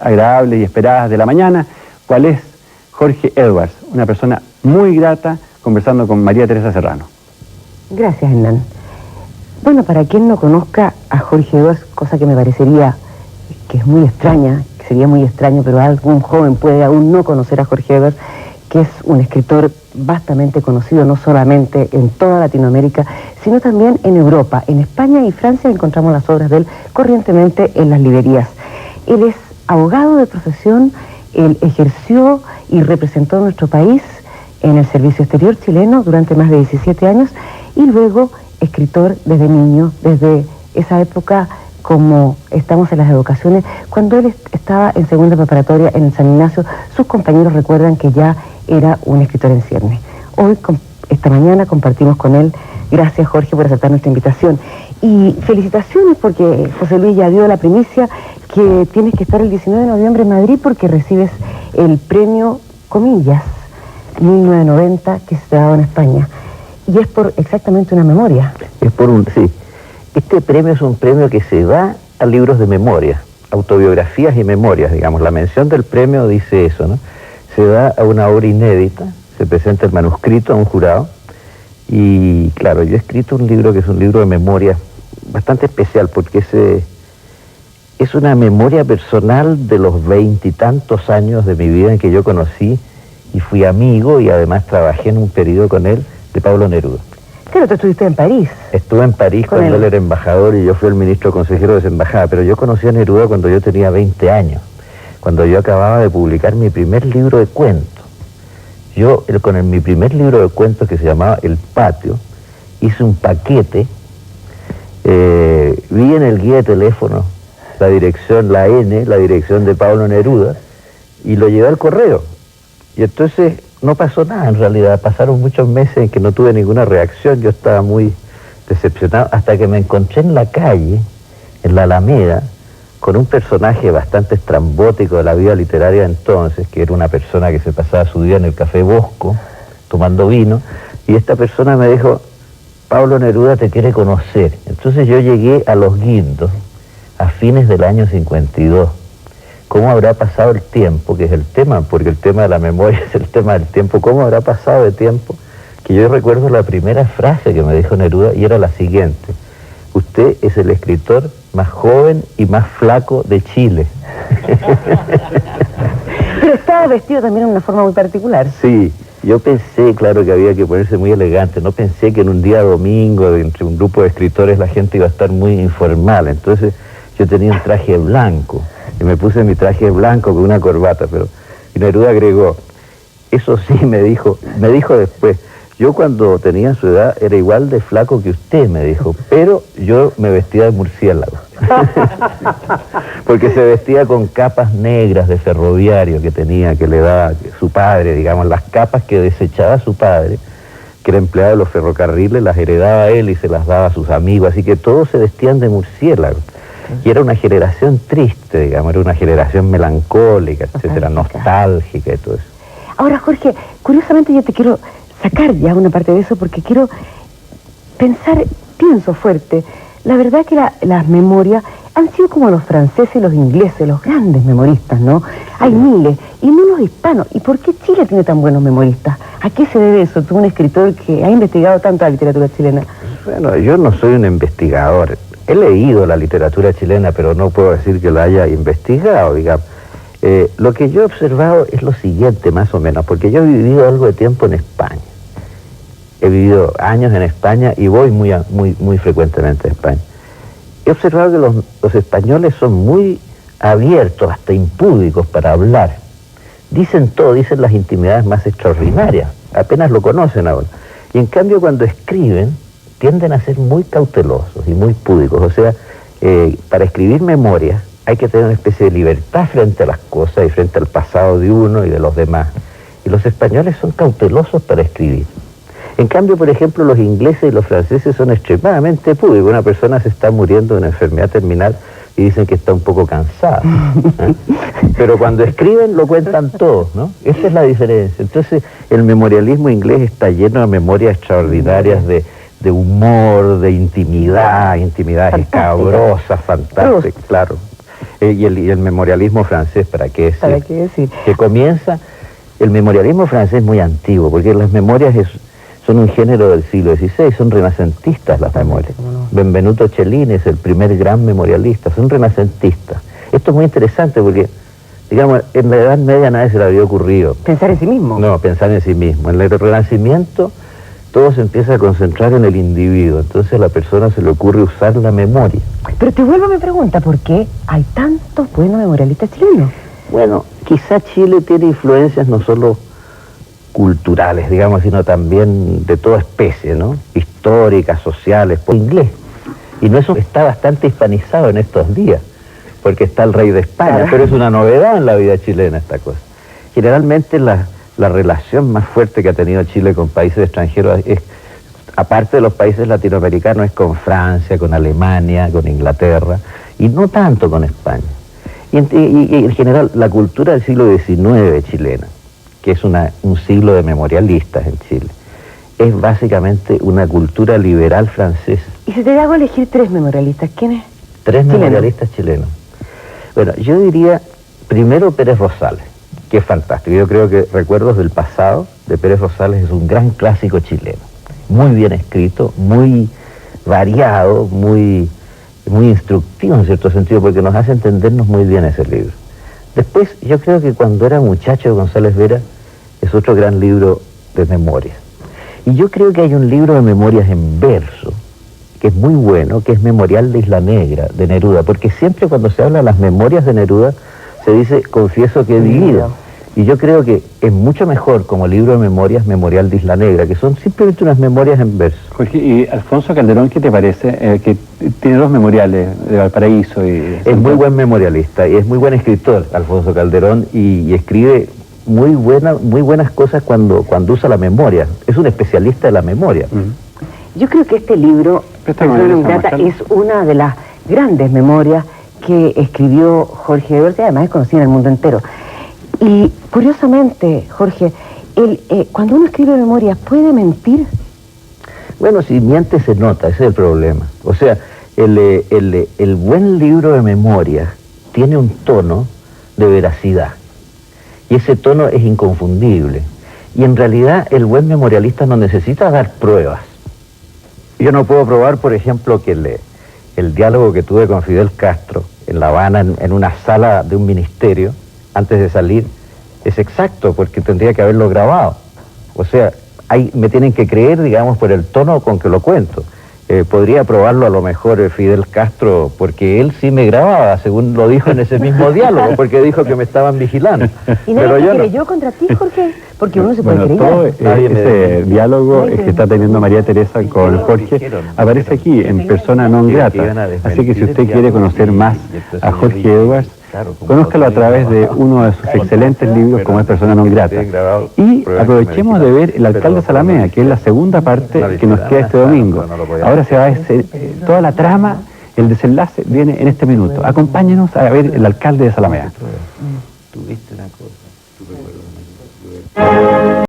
agradables y esperadas de la mañana. ¿Cuál es? Jorge Edwards, una persona muy grata, conversando con María Teresa Serrano. Gracias, Hernán. Bueno, para quien no conozca a Jorge Edwards, cosa que me parecería que es muy extraña, que sería muy extraño, pero algún joven puede aún no conocer a Jorge Edwards, que es un escritor vastamente conocido, no solamente en toda Latinoamérica, sino también en Europa. En España y Francia encontramos las obras de él corrientemente en las librerías. Él es abogado de profesión, él ejerció y representó a nuestro país en el servicio exterior chileno durante más de 17 años y luego escritor desde niño, desde esa época, como estamos en las educaciones, cuando él estaba en segunda preparatoria en San Ignacio, sus compañeros recuerdan que ya era un escritor en cierne. Hoy, esta mañana, compartimos con él. Gracias, Jorge, por aceptar nuestra invitación. Y felicitaciones porque José Luis ya dio la primicia que tienes que estar el 19 de noviembre en Madrid porque recibes el premio, comillas, 1990 que se ha dado en España. Y es por exactamente una memoria. Sí. Este premio es un premio que se da a libros de memoria, autobiografías y memorias, digamos. La mención del premio dice eso, ¿no? Se da a una obra inédita, se presenta el manuscrito a un jurado. Y claro, yo he escrito un libro que es un libro de memoria bastante especial porque es una memoria personal de los 20 y tantos años de mi vida en que yo conocí y fui amigo y además trabajé en un periodo con él de Pablo Neruda. Claro, tú estuviste en París. Estuve en París cuando él era embajador y yo fui el ministro consejero de esa embajada, pero yo conocí a Neruda cuando yo tenía 20 años, cuando yo acababa de publicar mi primer libro de cuentos. Yo, mi primer libro de cuentos que se llamaba El Patio, hice un paquete, vi en el guía de teléfono la dirección, la dirección de Pablo Neruda, y lo llevé al correo. Y entonces no pasó nada en realidad, pasaron muchos meses en que no tuve ninguna reacción, yo estaba muy decepcionado, hasta que me encontré en la calle, en la Alameda, con un personaje bastante estrambótico de la vida literaria entonces, que era una persona que se pasaba su día en el Café Bosco, tomando vino, y esta persona me dijo, Pablo Neruda te quiere conocer. Entonces yo llegué a Los Guindos a fines del año 52. ¿Cómo habrá pasado el tiempo? Que es el tema, porque el tema de la memoria es el tema del tiempo. ¿Cómo habrá pasado de tiempo? Que yo recuerdo la primera frase que me dijo Neruda y era la siguiente: usted es el escritor más joven y más flaco de Chile. Pero estaba vestido también de una forma muy particular. Sí, yo pensé, claro, que había que ponerse muy elegante. No pensé que en un día domingo, entre un grupo de escritores, la gente iba a estar muy informal. Entonces yo tenía un traje blanco y me puse mi traje blanco con una corbata, y Neruda agregó, eso sí, me dijo después, yo cuando tenía su edad era igual de flaco que usted, me dijo, pero yo me vestía de murciélago. Porque se vestía con capas negras de ferroviario que le daba su padre, digamos, las capas que desechaba su padre, que era empleado de los ferrocarriles, las heredaba él y se las daba a sus amigos, así que todos se vestían de murciélago. Y era una generación triste, digamos, era una generación melancólica, etcétera, nostálgica y todo eso. Ahora, Jorge, curiosamente yo te quiero sacar ya una parte de eso porque pienso fuerte. La verdad que las memorias han sido como los franceses y los ingleses, los grandes memoristas, ¿no? Hay miles, y no los hispanos. ¿Y por qué Chile tiene tan buenos memoristas? ¿A qué se debe eso? Tú, un escritor que ha investigado tanto la literatura chilena. Bueno, yo no soy un investigador. He leído la literatura chilena, pero no puedo decir que la haya investigado, digamos. Lo que yo he observado es lo siguiente, más o menos, porque yo he vivido algo de tiempo en España. He vivido años en España y voy muy frecuentemente a España. He observado que los españoles son muy abiertos, hasta impúdicos para hablar. Dicen todo, dicen las intimidades más extraordinarias, apenas lo conocen ahora. Y en cambio cuando escriben, tienden a ser muy cautelosos y muy púdicos. O sea, para escribir memorias hay que tener una especie de libertad frente a las cosas y frente al pasado de uno y de los demás. Y los españoles son cautelosos para escribir. En cambio, por ejemplo, los ingleses y los franceses son extremadamente púdicos. Una persona se está muriendo de una enfermedad terminal y dicen que está un poco cansada, ¿eh? Pero cuando escriben lo cuentan todo, ¿no? Esa es la diferencia. Entonces, el memorialismo inglés está lleno de memorias extraordinarias de humor, de intimidades escabrosas, fantásticas, claro. y el memorialismo francés, ¿para qué decir? ¿Para qué decir? Que comienza, el memorialismo francés es muy antiguo, porque las memorias son un género del siglo XVI, son renacentistas las memorias. No. Benvenuto Cellini es el primer gran memorialista, son renacentistas. Esto es muy interesante porque, digamos, en la Edad Media a nadie se le había ocurrido. ¿Pensar en sí mismo? No, pensar en sí mismo. En el Renacimiento todo se empieza a concentrar en el individuo, entonces a la persona se le ocurre usar la memoria. Pero te vuelvo a mi pregunta, ¿por qué hay tantos buenos memorialistas chilenos? Bueno, quizá Chile tiene influencias no solo culturales, digamos, sino también de toda especie, ¿no? Históricas, sociales, por inglés. Y no, eso está bastante hispanizado en estos días, porque está el rey de España, Claro. pero es una novedad en la vida chilena esta cosa. Generalmente la relación más fuerte que ha tenido Chile con países extranjeros es, aparte de los países latinoamericanos, es con Francia, con Alemania, con Inglaterra, y no tanto con España. Y en general la cultura del siglo XIX chilena, que es un siglo de memorialistas en Chile, es básicamente una cultura liberal francesa. Y si te hago elegir 3 memorialistas, ¿quiénes? Tres Chileno. memorialistas chilenos. Bueno, yo diría primero Pérez Rosales, que es fantástico. Yo creo que Recuerdos del Pasado de Pérez Rosales es un gran clásico chileno, muy bien escrito, muy variado, muy instructivo en cierto sentido, porque nos hace entendernos muy bien ese libro. Después, yo creo que Cuando era muchacho de González Vera es otro gran libro de memorias. Y yo creo que hay un libro de memorias en verso, que es muy bueno, que es Memorial de Isla Negra, de Neruda, porque siempre cuando se habla de las memorias de Neruda, se dice, confieso que he vivido. Y yo creo que es mucho mejor como libro de memorias Memorial de Isla Negra, que son simplemente unas memorias en verso. Jorge, y Alfonso Calderón, ¿qué te parece? Que tiene 2 memoriales de Valparaíso y... Es muy buen memorialista y es muy buen escritor, Alfonso Calderón, y escribe muy buenas cosas cuando usa la memoria. Es un especialista de la memoria. Yo creo que este libro, Préstame, Persona non déjame grata, mostrarlo. es una de las grandes memorias que escribió Jorge Edwards, y además es conocida en el mundo entero. Y curiosamente, Jorge, cuando uno escribe memorias, ¿puede mentir? Bueno, si miente se nota, ese es el problema. O sea, el buen libro de memorias tiene un tono de veracidad. Y ese tono es inconfundible. Y en realidad el buen memorialista no necesita dar pruebas. Yo no puedo probar, por ejemplo, que el diálogo que tuve con Fidel Castro en La Habana, en una sala de un ministerio, antes de salir, es exacto, porque tendría que haberlo grabado. O sea, me tienen que creer, digamos, por el tono con que lo cuento. Podría probarlo a lo mejor Fidel Castro, porque él sí me grababa, según lo dijo en ese mismo diálogo, porque dijo que me estaban vigilando. ¿Y nadie Pero te yo no. creyó contra ti, Jorge? Porque uno se puede Bueno, creer. todo Nadie me ese dijo. diálogo que está teniendo María Teresa con Jorge aparece aquí en Persona Non Grata. Así que si usted quiere conocer más a Jorge Edwards, conózcalo a través de uno de sus excelentes libros como es Persona Non Grata. Y aprovechemos de ver El Alcalde de Zalamea, que es la segunda parte que nos queda este domingo. Ahora se va a hacer toda la trama, el desenlace viene en este minuto. Acompáñenos a ver El Alcalde de Zalamea. Tuviste una cosa.